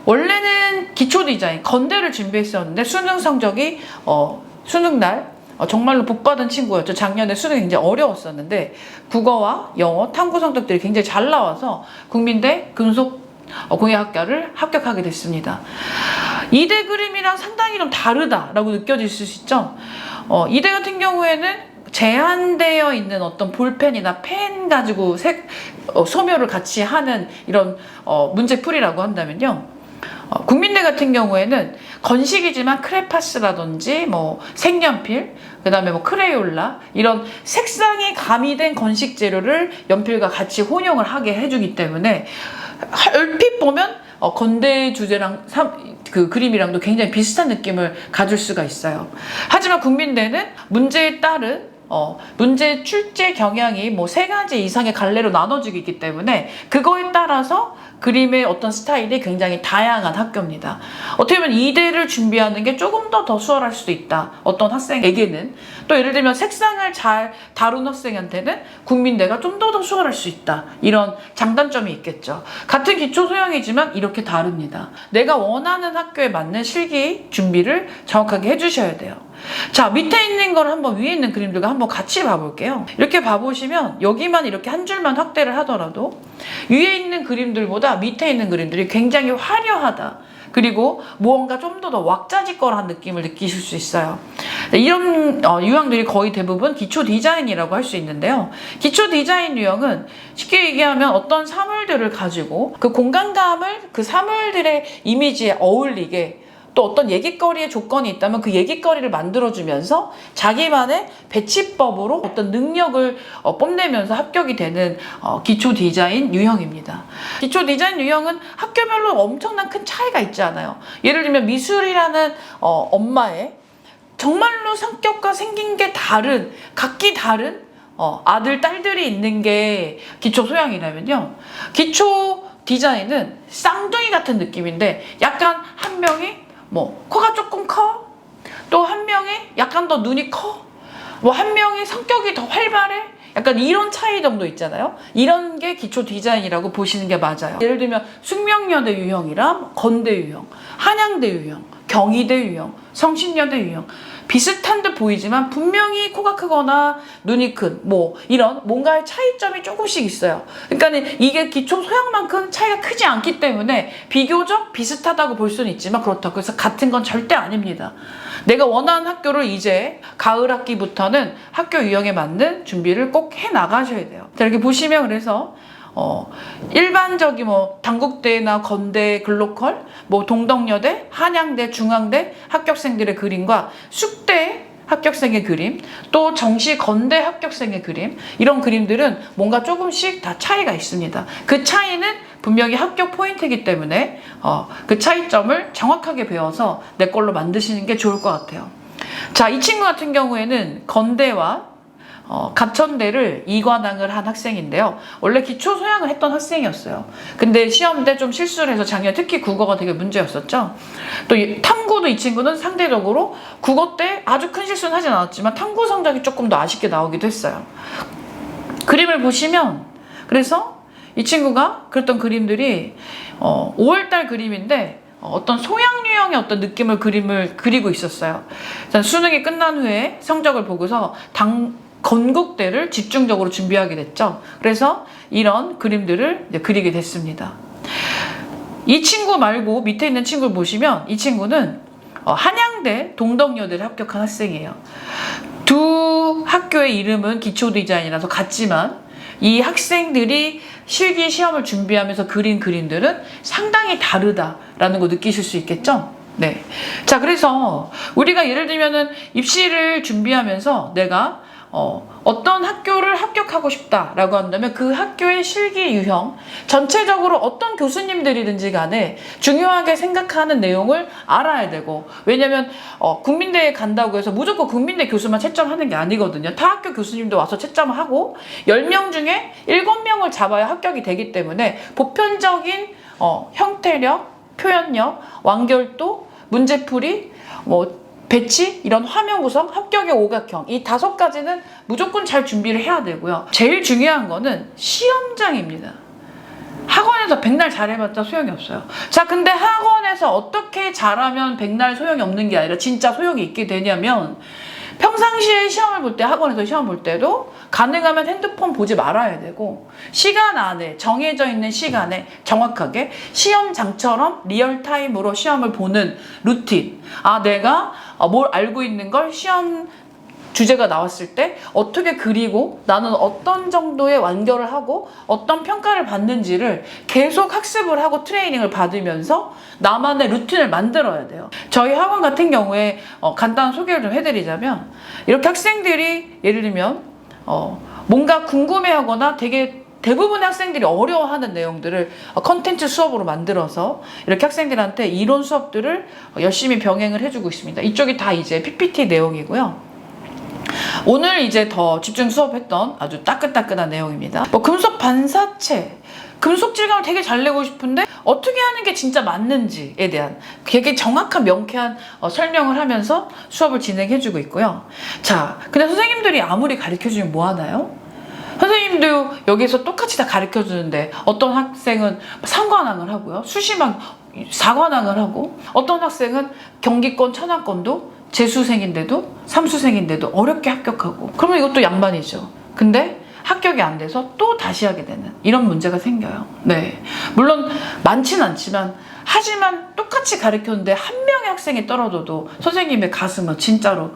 원래는 기초 디자인, 건대를 준비했었는데 수능 성적이 수능날 정말로 복받은 친구였죠. 작년에 수능이 굉장히 어려웠었는데 국어와 영어, 탐구 성적들이 굉장히 잘 나와서 국민대 금속공예학과를 합격하게 됐습니다. 이대 그림이랑 상당히 좀 다르다라고 느껴질 수 있죠. 이대 같은 경우에는 제한되어 있는 어떤 볼펜이나 펜 가지고 소묘를 같이 하는 이런 문제풀이라고 한다면요. 국민대 같은 경우에는 건식이지만 크레파스라든지 뭐 색연필, 그 다음에 뭐 크레올라 이런 색상이 가미된 건식 재료를 연필과 같이 혼용을 하게 해주기 때문에 얼핏 보면 건대 주제랑 그 그림이랑도 굉장히 비슷한 느낌을 가질 수가 있어요. 하지만 국민대는 문제에 따른 문제 출제 경향이 뭐 3가지 이상의 갈래로 나눠지고 있기 때문에 그거에 따라서 그림의 어떤 스타일이 굉장히 다양한 학교입니다. 어떻게 보면 이대를 준비하는 게 조금 더 수월할 수도 있다. 어떤 학생에게는. 또 예를 들면 색상을 잘 다룬 학생한테는 국민대가 좀 더 수월할 수 있다. 이런 장단점이 있겠죠. 같은 기초 소양이지만 이렇게 다릅니다. 내가 원하는 학교에 맞는 실기 준비를 정확하게 해주셔야 돼요. 자, 밑에 있는 걸 한번 위에 있는 그림들과 한번 같이 봐볼게요. 이렇게 봐보시면 여기만 이렇게 한 줄만 확대를 하더라도 위에 있는 그림들보다 밑에 있는 그림들이 굉장히 화려하다. 그리고 무언가 좀 더 왁자지껄한 느낌을 느끼실 수 있어요. 이런 유형들이 거의 대부분 기초 디자인이라고 할 수 있는데요. 기초 디자인 유형은 쉽게 얘기하면 어떤 사물들을 가지고 그 공간감을 그 사물들의 이미지에 어울리게 또 어떤 얘기거리의 조건이 있다면 그 얘기거리를 만들어주면서 자기만의 배치법으로 어떤 능력을 뽐내면서 합격이 되는 기초 디자인 유형입니다. 기초 디자인 유형은 학교별로 엄청난 큰 차이가 있지 않아요. 예를 들면 미술이라는 엄마의 정말로 성격과 생긴 게 다른, 각기 다른 아들, 딸들이 있는 게 기초 소양이라면요. 기초 디자인은 쌍둥이 같은 느낌인데 약간 한 명이 코가 조금 커. 또 한 명이 약간 더 눈이 커. 한 명이 성격이 더 활발해. 약간 이런 차이 정도 있잖아요. 이런 게 기초 디자인이라고 보시는 게 맞아요. 예를 들면 숙명여대 유형이랑 건대 유형, 한양대 유형, 경희대 유형, 성신여대 유형 비슷한 듯 보이지만 분명히 코가 크거나 눈이 큰 이런 뭔가의 차이점이 조금씩 있어요. 그러니까 이게 기초 소양만큼 차이가 크지 않기 때문에 비교적 비슷하다고 볼 수는 있지만 그렇다고 해서 같은 건 절대 아닙니다. 내가 원하는 학교를 이제 가을 학기부터는 학교 유형에 맞는 준비를 꼭 해 나가셔야 돼요. 자, 이렇게 보시면 그래서 일반적인 단국대나 건대 글로컬, 동덕여대, 한양대, 중앙대 합격생들의 그림과 숙대 합격생의 그림, 또 정시 건대 합격생의 그림, 이런 그림들은 뭔가 조금씩 다 차이가 있습니다. 그 차이는 분명히 합격 포인트이기 때문에 그 차이점을 정확하게 배워서 내 걸로 만드시는 게 좋을 것 같아요. 자, 이 친구 같은 경우에는 건대와 갑천대를 이관왕을 한 학생인데요. 원래 기초 소양을 했던 학생이었어요. 근데 시험 때 좀 실수를 해서 작년에 특히 국어가 되게 문제였었죠. 또 탐구도 이 친구는 상대적으로 국어 때 아주 큰 실수는 하진 않았지만 탐구 성적이 조금 더 아쉽게 나오기도 했어요. 그림을 보시면 그래서 이 친구가 그렸던 그림들이 5월달 그림인데 어떤 소양 유형의 어떤 느낌을 그림을 그리고 있었어요. 수능이 끝난 후에 성적을 보고서 건국대를 집중적으로 준비하게 됐죠. 그래서 이런 그림들을 그리게 됐습니다. 이 친구 말고 밑에 있는 친구를 보시면 이 친구는 한양대, 동덕여대를 합격한 학생이에요. 두 학교의 이름은 기초 디자인이라서 같지만 이 학생들이 실기 시험을 준비하면서 그린 그림들은 상당히 다르다라는 거 느끼실 수 있겠죠? 네. 자, 그래서 우리가 예를 들면은 입시를 준비하면서 내가 어떤 학교를 합격하고 싶다라고 한다면 그 학교의 실기 유형, 전체적으로 어떤 교수님들이든지 간에 중요하게 생각하는 내용을 알아야 되고, 왜냐면 국민대에 간다고 해서 무조건 국민대 교수만 채점하는 게 아니거든요. 타 학교 교수님도 와서 채점을 하고 10명 중에 7명을 잡아야 합격이 되기 때문에 보편적인 형태력, 표현력, 완결도, 문제풀이, 배치, 이런 화면 구성, 합격의 오각형, 이 5가지는 무조건 잘 준비를 해야 되고요. 제일 중요한 거는 시험장입니다. 학원에서 백날 잘해봤자 소용이 없어요. 자, 근데 학원에서 어떻게 잘하면 백날 소용이 없는 게 아니라 진짜 소용이 있게 되냐면, 평상시에 시험을 볼 때, 학원에서 시험 볼 때도 가능하면 핸드폰 보지 말아야 되고, 시간 안에, 정해져 있는 시간에 정확하게 시험장처럼 리얼타임으로 시험을 보는 루틴. 아, 내가 뭘 알고 있는 걸 시험 주제가 나왔을 때 어떻게 그리고 나는 어떤 정도의 완결을 하고 어떤 평가를 받는지를 계속 학습을 하고 트레이닝을 받으면서 나만의 루틴을 만들어야 돼요. 저희 학원 같은 경우에 간단한 소개를 좀 해드리자면, 이렇게 학생들이 예를 들면 뭔가 궁금해하거나 되게 대부분의 학생들이 어려워하는 내용들을 컨텐츠 수업으로 만들어서 이렇게 학생들한테 이론 수업들을 열심히 병행을 해주고 있습니다. 이쪽이 다 이제 PPT 내용이고요. 오늘 이제 더 집중 수업했던 아주 따끈따끈한 내용입니다. 금속 반사체, 금속 질감을 되게 잘 내고 싶은데 어떻게 하는 게 진짜 맞는지에 대한 되게 정확한 명쾌한 설명을 하면서 수업을 진행해주고 있고요. 자, 근데 선생님들이 아무리 가르쳐주면 뭐 하나요? 선생님도 여기서 똑같이 다 가르쳐주는데 어떤 학생은 3관왕을 하고요. 수시만 4관왕을 하고, 어떤 학생은 경기권, 천안권도 재수생인데도 3수생인데도 어렵게 합격하고, 그러면 이것도 양반이죠. 근데 합격이 안 돼서 또 다시 하게 되는 이런 문제가 생겨요. 네, 물론 많지는 않지만, 하지만 똑같이 가르쳤는데 한 명의 학생이 떨어져도 선생님의 가슴은 진짜로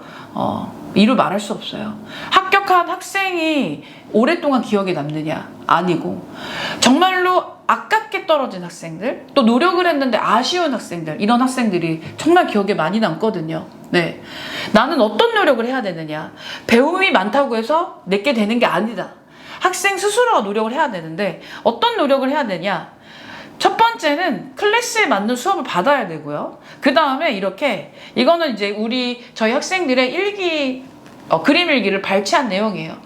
이루 말할 수 없어요. 합격한 학생이 오랫동안 기억에 남느냐? 아니고, 정말로 아깝게 떨어진 학생들, 또 노력을 했는데 아쉬운 학생들, 이런 학생들이 정말 기억에 많이 남거든요. 네, 나는 어떤 노력을 해야 되느냐? 배움이 많다고 해서 내게 되는 게 아니다. 학생 스스로가 노력을 해야 되는데 어떤 노력을 해야 되냐? 첫 번째는 클래스에 맞는 수업을 받아야 되고요. 그 다음에 이렇게, 이거는 이제 저희 학생들의 일기, 그림 일기를 발췌한 내용이에요.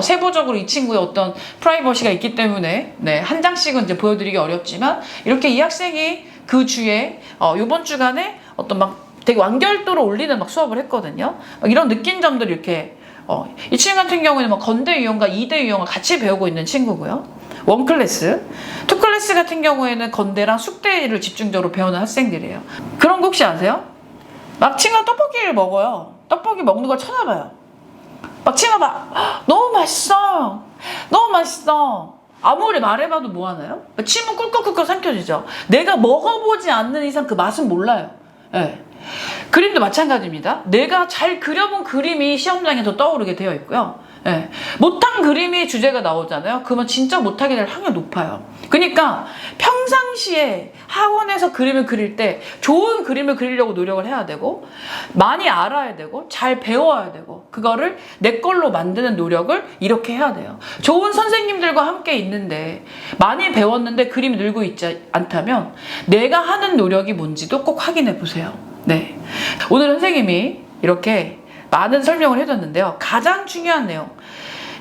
세부적으로 이 친구의 어떤 프라이버시가 있기 때문에 한 장씩은 이제 보여드리기 어렵지만, 이렇게 이 학생이 그 주에 요번 주간에 어떤 막 되게 완결도를 올리는 막 수업을 했거든요. 이런 느낀 점들이 이렇게 이 친구 같은 경우에는 막 건대 유형과 이대 유형을 같이 배우고 있는 친구고요. 원 클래스, 투 클래스 같은 경우에는 건대랑 숙대를 집중적으로 배우는 학생들이에요. 그런 거 혹시 아세요? 막 친구가 떡볶이를 먹어요. 떡볶이 먹는 걸 쳐다봐요. 막 친구가 너무 맛있어, 너무 맛있어. 아무리 말해봐도 뭐 하나요? 침은 꿀꺽꿀꺽 삼켜지죠. 내가 먹어보지 않는 이상 그 맛은 몰라요. 네. 그림도 마찬가지입니다. 내가 잘 그려본 그림이 시험장에서 떠오르게 되어 있고요. 네. 못한 그림이 주제가 나오잖아요. 그러면 진짜 못하게 될 확률이 높아요. 그러니까 평상시에 학원에서 그림을 그릴 때 좋은 그림을 그리려고 노력을 해야 되고, 많이 알아야 되고, 잘 배워야 되고, 그거를 내 걸로 만드는 노력을 이렇게 해야 돼요. 좋은 선생님들과 함께 있는데 많이 배웠는데 그림이 늘고 있지 않다면 내가 하는 노력이 뭔지도 꼭 확인해 보세요. 네, 오늘 선생님이 이렇게 많은 설명을 해줬는데요. 가장 중요한 내용,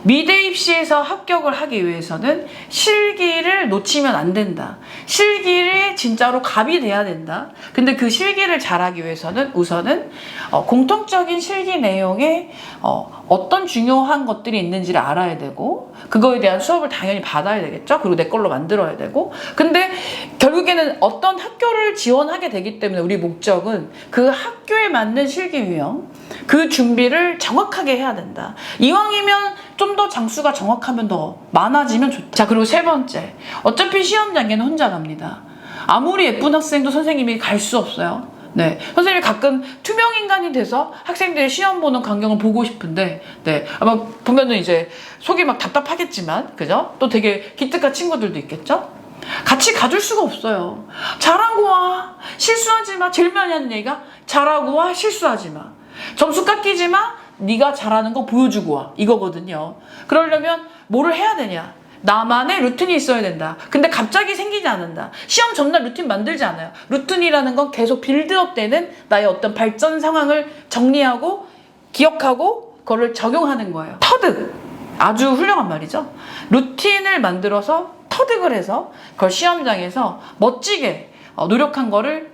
미대 입시에서 합격을 하기 위해서는 실기를 놓치면 안 된다. 실기를 진짜로 갑이 돼야 된다. 근데 그 실기를 잘하기 위해서는 우선은 공통적인 실기 내용에 어떤 중요한 것들이 있는지를 알아야 되고, 그거에 대한 수업을 당연히 받아야 되겠죠. 그리고 내 걸로 만들어야 되고. 근데 결국에는 어떤 학교를 지원하게 되기 때문에 우리 목적은 그 학교에 맞는 실기 유형, 그 준비를 정확하게 해야 된다. 이왕이면 좀 더 장수가 정확하면 더 많아지면 좋다. 자, 그리고 세 번째, 어차피 시험장에는 혼자 갑니다. 아무리 예쁜 학생도 선생님이 갈 수 없어요. 네, 선생님이 가끔 투명인간이 돼서 학생들이 시험 보는 광경을 보고 싶은데, 네, 아마 보면은 이제 속이 막 답답하겠지만, 그죠? 또 되게 기특한 친구들도 있겠죠? 같이 가줄 수가 없어요. 잘하고 와, 실수하지 마. 제일 많이 하는 얘기가 잘하고 와, 실수하지 마. 점수 깎이지 마. 네가 잘하는 거 보여주고 와, 이거거든요. 그러려면 뭐를 해야 되냐? 나만의 루틴이 있어야 된다. 근데 갑자기 생기지 않는다. 시험 전날 루틴 만들지 않아요. 루틴이라는 건 계속 빌드업 되는 나의 어떤 발전 상황을 정리하고 기억하고 그거를 적용하는 거예요. 터득, 아주 훌륭한 말이죠. 루틴을 만들어서 터득을 해서 그걸 시험장에서 멋지게 노력한 거를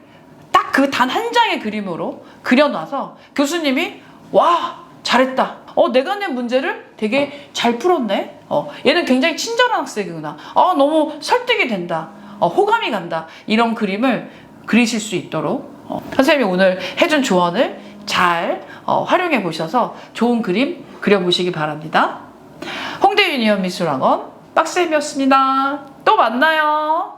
딱 그 단 한 장의 그림으로 그려놔서 교수님이 와, 잘했다. 내가 낸 문제를 되게 잘 풀었네. 얘는 굉장히 친절한 학생이구나. 너무 설득이 된다. 호감이 간다. 이런 그림을 그리실 수 있도록 선생님이 오늘 해준 조언을 잘 활용해 보셔서 좋은 그림 그려보시기 바랍니다. 홍대 유니언 미술학원 빡쌤이었습니다. 또 만나요.